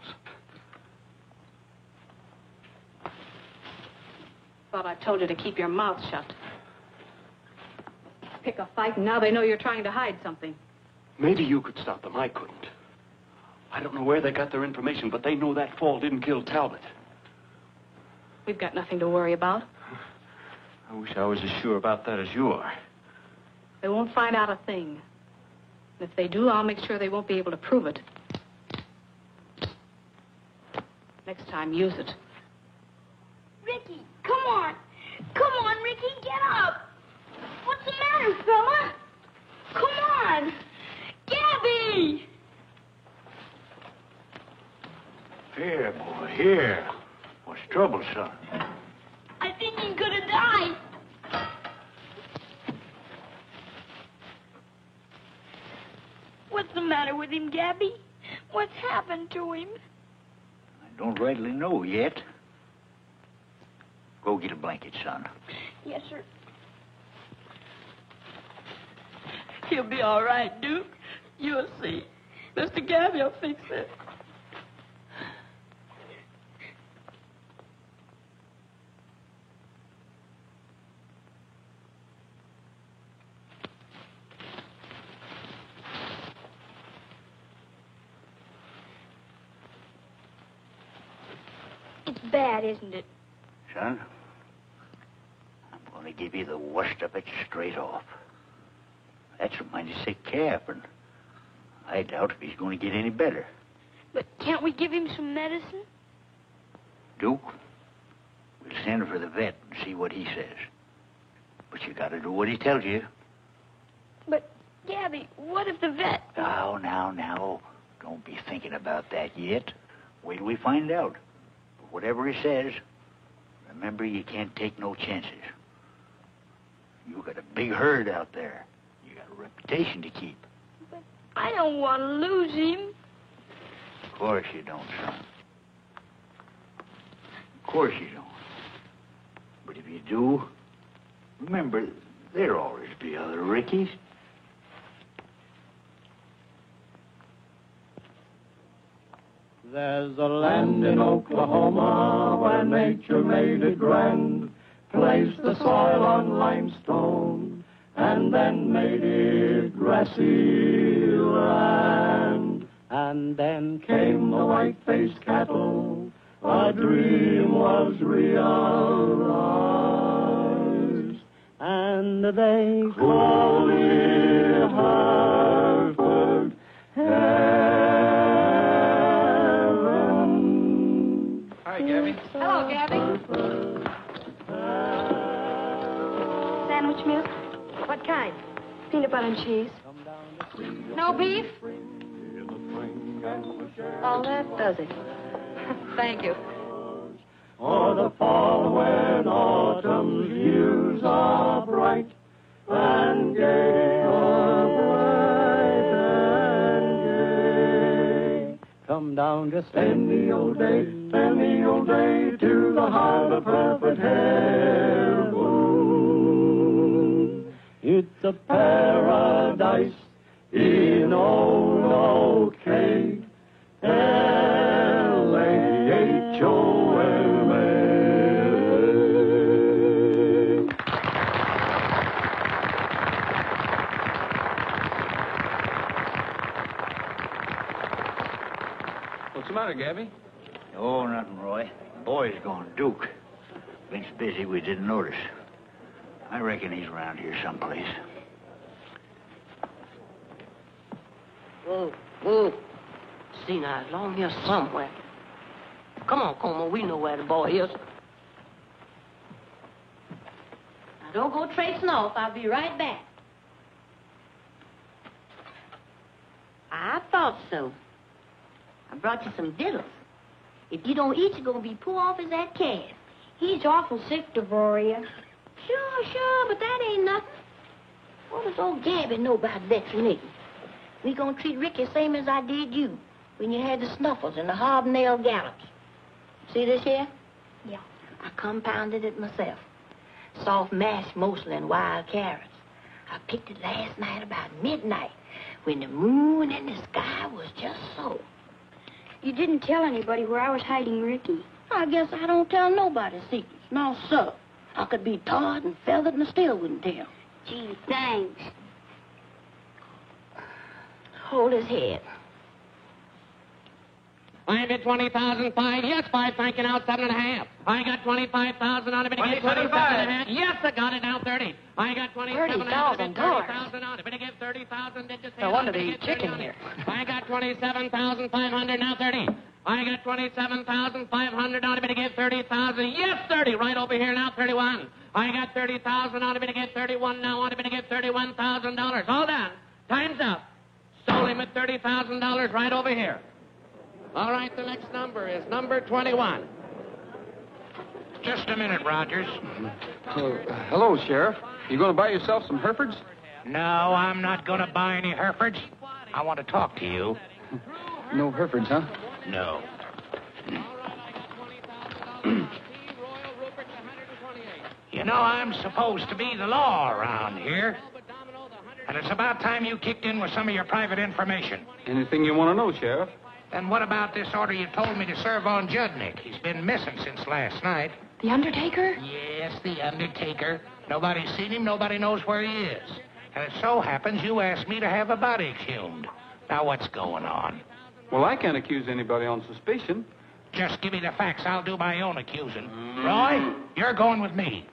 Thought I told you to keep your mouth shut. Pick a fight, and now they know you're trying to hide something. Maybe you could stop them. I couldn't. I don't know where they got their information, but they know that fall didn't kill Talbot. We've got nothing to worry about. I wish I was as sure about that as you are. They won't find out a thing. If they do, I'll make sure they won't be able to prove it. Next time, use it. Ricky, come on. Come on, Ricky, get up. What's the matter, fella? Come on. Gabby! Here, boy, here. What's trouble, son? I think he's gonna die. What's the matter with him, Gabby? What's happened to him? I don't rightly know yet. Go get a blanket, son. Yes, sir. He'll be all right, Duke. You'll see. Mr. Gabby will fix it. It's bad, isn't it? Son, I'm going to give you the worst of it straight off. That's a mighty sick calf, and I doubt if he's going to get any better. But can't we give him some medicine? Duke, we'll send for the vet and see what he says. But you got to do what he tells you. But, Gabby, what if the vet... Now. Don't be thinking about that yet. Wait till we find out. But whatever he says, remember you can't take no chances. You got a big herd out there. You got a reputation to keep. But I don't want to lose him. Of course you don't, son. Of course you don't. But if you do, remember, there'll always be other Rickies. There's a land in Oklahoma where nature made it grand, placed the soil on limestone, and then made it grassy land. And then came the white-faced cattle, a dream was realized, and they called it Hartford Heaven. Hi, Gabby. Hello, Gabby. Sandwich milk? What kind? Peanut butter and cheese. No beef? Oh, that does it. Thank you. Or the fall when autumn's hues are bright and gay, are bright and gay. Come down just any old day to the heart of perfect heaven. It's a paradise in old Oak-Cade. L-A-H-O-M-A. What's the matter, Gabby? Oh, nothing, Roy. The boy's gone Duke. Been so busy we didn't notice. I reckon he's around here someplace. Whoa. Seen eyes along here somewhere. Come on, Como, we know where the boy is. Now, don't go tracing off. I'll be right back. I thought so. I brought you some diddles. If you don't eat, you're going to be poor off as that calf. He's awful sick, Devoria. Sure, but that ain't nothing. What does old Gabby know about vaccinating? We gonna treat Ricky same as I did you when you had the snuffles and the hobnail gallops. See this here? Yeah. I compounded it myself. Soft mash mostly and wild carrots. I picked it last night about midnight when the moon in the sky was just so. You didn't tell anybody where I was hiding Ricky. I guess I don't tell nobody secrets. No, sir. I could be tarred and feathered and I still wouldn't tell. Gee, thanks. Hold his head. 5 at 20,005. Yes, 5. Thank you. Now 7.5. I got 25,000 on it. But get 27.5. Yes, I got it. Now 30. I got 27,000. 30,000 on it. But get 30,000. Did you say? No wonder they eat chicken here. I got 27,500. Now 30. I got 27,500 on it. But get 30,000. Yes, 30. Right over here. Now 31. I got 30,000 on it. But get 31 now on it. But get $31,000. All done. Time's up. Sold him at $30,000 right over here. All right, the next number is number 21. Just a minute, Rogers. Hello, Sheriff. You going to buy yourself some Herefords? No, I'm not going to buy any Herefords. I want to talk to you. No Herefords, huh? No. You know, I'm supposed to be the law around here. And it's about time you kicked in with some of your private information. Anything you want to know, Sheriff? Then what about this order you told me to serve on Judnick? He's been missing since last night. The Undertaker? Yes, the Undertaker. Nobody's seen him. Nobody knows where he is. And it so happens you asked me to have a body exhumed. Now, what's going on? Well, I can't accuse anybody on suspicion. Just give me the facts. I'll do my own accusing. Roy, you're going with me.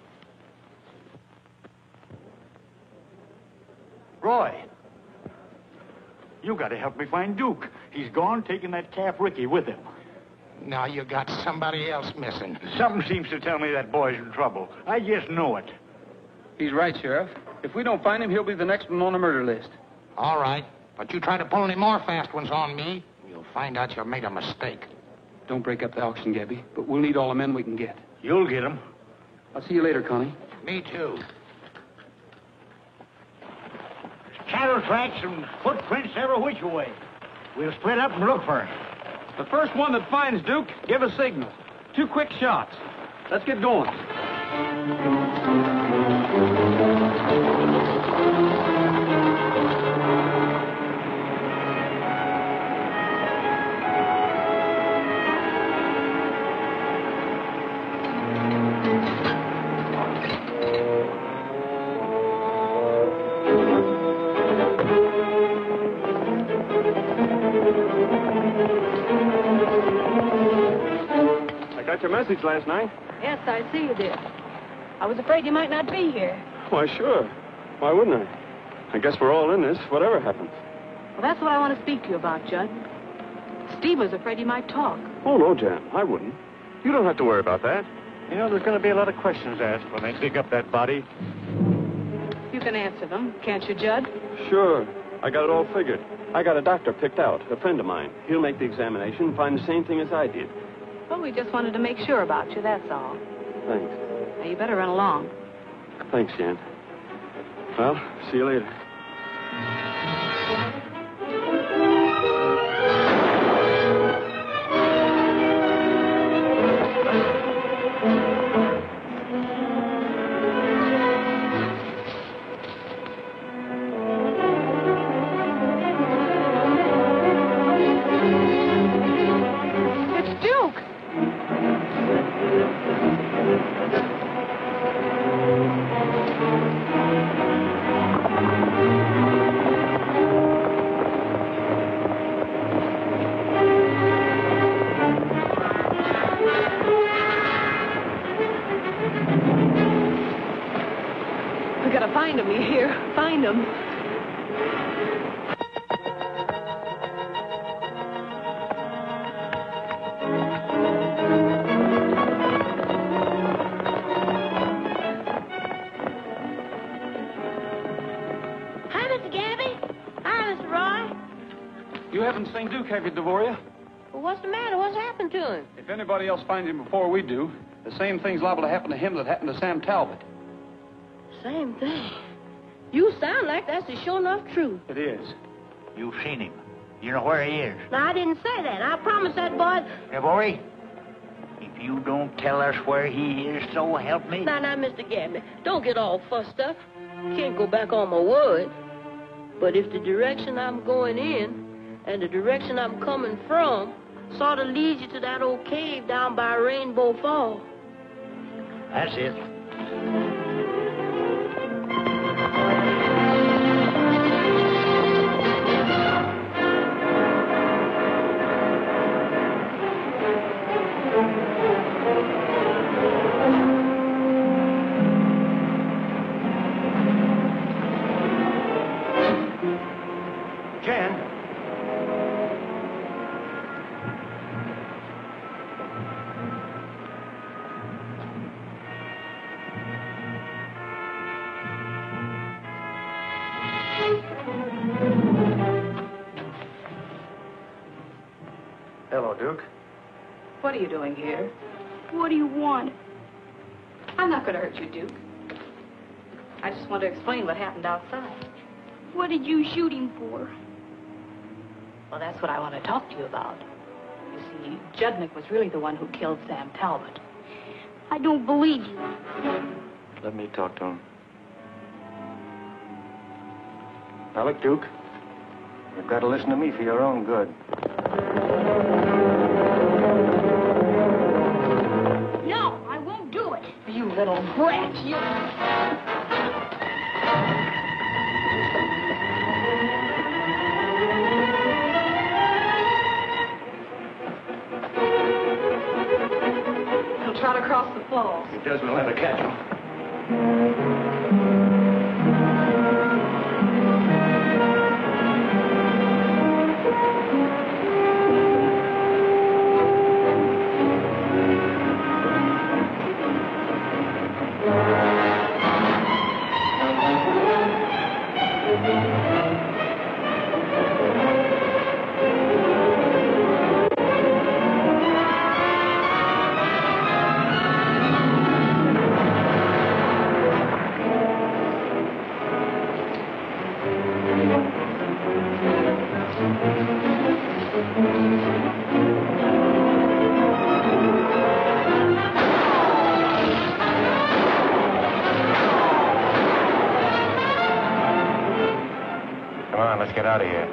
Roy, you got to help me find Duke. He's gone, taking that calf Ricky with him. Now you got somebody else missing. Something seems to tell me that boy's in trouble. I just know it. He's right, Sheriff. If we don't find him, he'll be the next one on the murder list. All right, but you try to pull any more fast ones on me, you'll find out you made a mistake. Don't break up the auction, Gabby, but we'll need all the men we can get. You'll get them. I'll see you later, Connie. Me too. Cattle tracks and footprints every which way. We'll split up and look for him. The first one that finds Duke, give a signal. 2 quick shots. Let's get going. Got your message last night. Yes, I see you did. I was afraid you might not be here. Why, sure. Why wouldn't I? I guess we're all in this, whatever happens. Well, that's what I want to speak to you about, Judd. Steve was afraid he might talk. Oh, no, Jan, I wouldn't. You don't have to worry about that. You know, there's going to be a lot of questions asked when they dig up that body. You can answer them, can't you, Judd? Sure. I got it all figured. I got a doctor picked out, a friend of mine. He'll make the examination and find the same thing as I did. Well, we just wanted to make sure about you, that's all. Thanks. Now, you better run along. Thanks, Jan. Well, see you later. Find him, you hear? Find him. Hi, Mr. Gabby. Hi, Mr. Roy. You haven't seen Duke, have you, Devoria? Well, what's the matter? What's happened to him? If anybody else finds him before we do, the same thing's liable to happen to him that happened to Sam Talbot. Same thing. You sound like that's the sure enough truth. It is. You've seen him. You know where he is. No, I didn't say that. I promised that boy... Devory, if you don't tell us where he is, so help me. Now, Mr. Gabby, don't get all fussed up. Can't go back on my word. But if the direction I'm going in and the direction I'm coming from sort of leads you to that old cave down by Rainbow Fall. That's it. Hello, Duke. What are you doing here? What do you want? I'm not going to hurt you, Duke. I just want to explain what happened outside. What did you shoot him for? Well, that's what I want to talk to you about. You see, Judnick was really the one who killed Sam Talbot. I don't believe you. Let me talk to him. Now, look, Duke. You've got to listen to me for your own good. No, I won't do it. You little brat, you... trot across the falls. If he does, we'll never catch him. Come on, let's get out of here.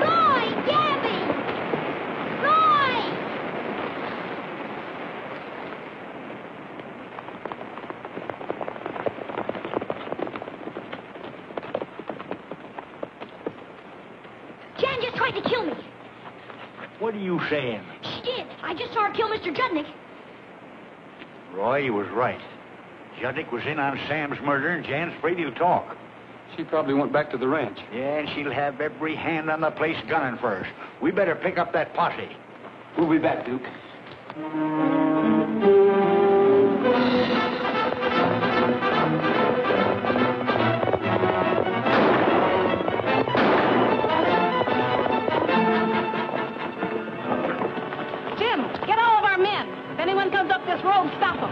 Roy! Gabby! Roy! Jan just tried to kill me. What are you saying? She did. I just saw her kill Mr. Judnick. Roy, he was right. Judnick was in on Sam's murder, and Jan's afraid he'll talk. She probably went back to the ranch. Yeah, and she'll have every hand on the place gunning for us. We better pick up that posse. We'll be back, Duke. Jim, get all of our men. If anyone comes up this road, stop them.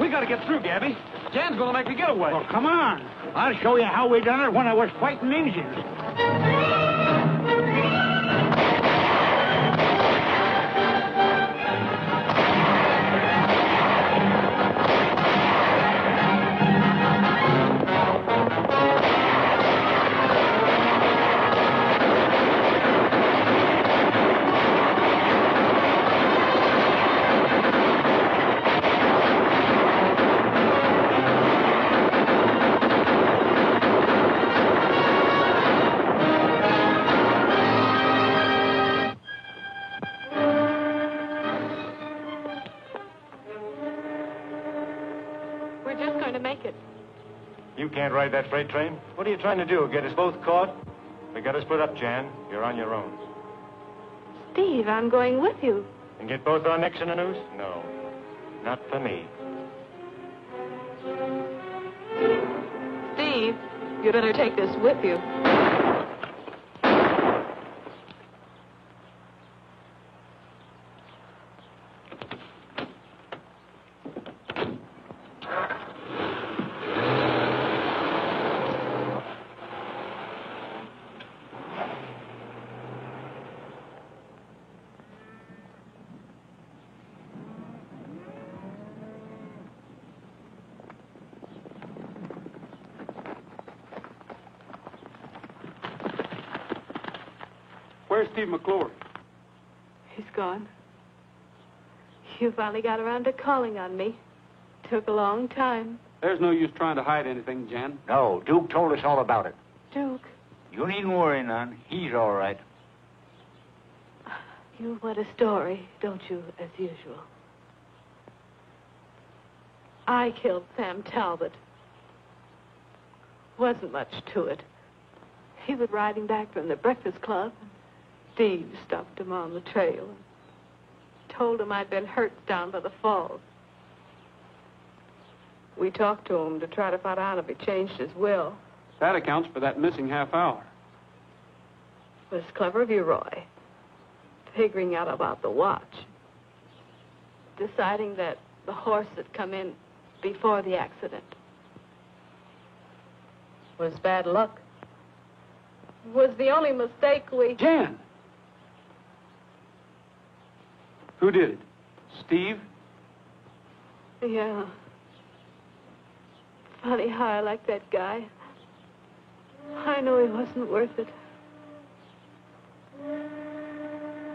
We gotta get through, Gabby. Jan's gonna make a getaway. Well, come on. I'll show you how we done it when I was fighting Indians. We're just going to make it. You can't ride that freight train. What are you trying to do, get us both caught? We gotta split up, Jan. You're on your own. Steve, I'm going with you. And get both our necks in a noose? No, not for me. Steve, you better take this with you. Where's Steve McClure? He's gone. You finally got around to calling on me. Took a long time. There's no use trying to hide anything, Jan. No, Duke told us all about it. Duke, You needn't worry none. He's all right. you want a story, don't you, as usual? I killed Sam Talbot. Wasn't much to it. He was riding back from the Breakfast Club. Steve stopped him on the trail and told him I'd been hurt down by the falls. We talked to him to try to find out if he changed his will. That accounts for that missing half hour. It was clever of you, Roy. Figuring out about the watch. Deciding that the horse had come in before the accident. Was bad luck. Was the only mistake we... Jan! Who did it? Steve? Yeah. Funny how I like that guy. I know he wasn't worth it.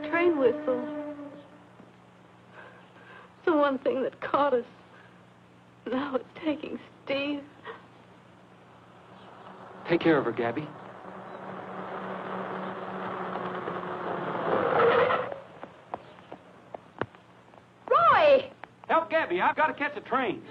Train whistle. It's the one thing that caught us. Now it's taking Steve. Take care of her, Gabby. Roy! Help Gabby. I've got to catch a train.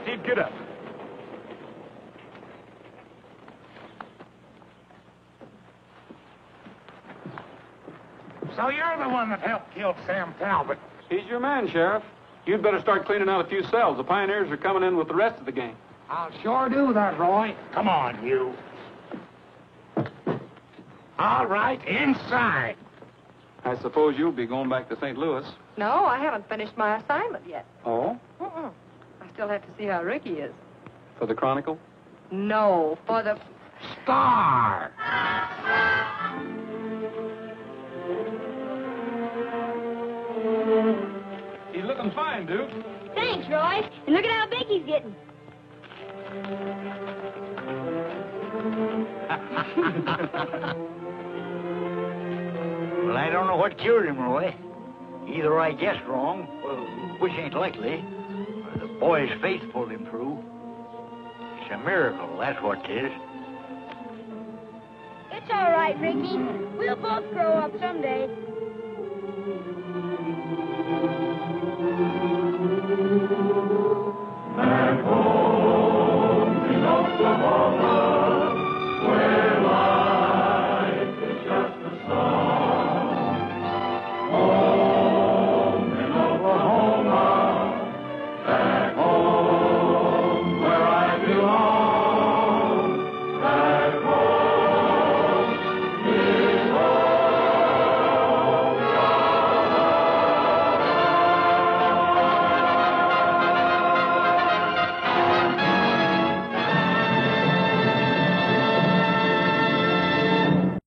Steve, get up. So you're the one that helped kill Sam Talbot. He's your man, Sheriff. You'd better start cleaning out a few cells. The pioneers are coming in with the rest of the gang. I'll sure do that, Roy. Come on, you. All right, inside. I suppose you'll be going back to St. Louis. No, I haven't finished my assignment yet. Oh? I still have to see how Ricky is. For the Chronicle? No, for the... Star. He's looking fine, Duke. Thanks, Roy. And look at how big he's getting. Well, I don't know what cured him, Roy. Either I guessed wrong, which ain't likely, or the boy's faith pulled him through. It's a miracle, that's what it is. It's all right, Ricky. We'll both grow up someday.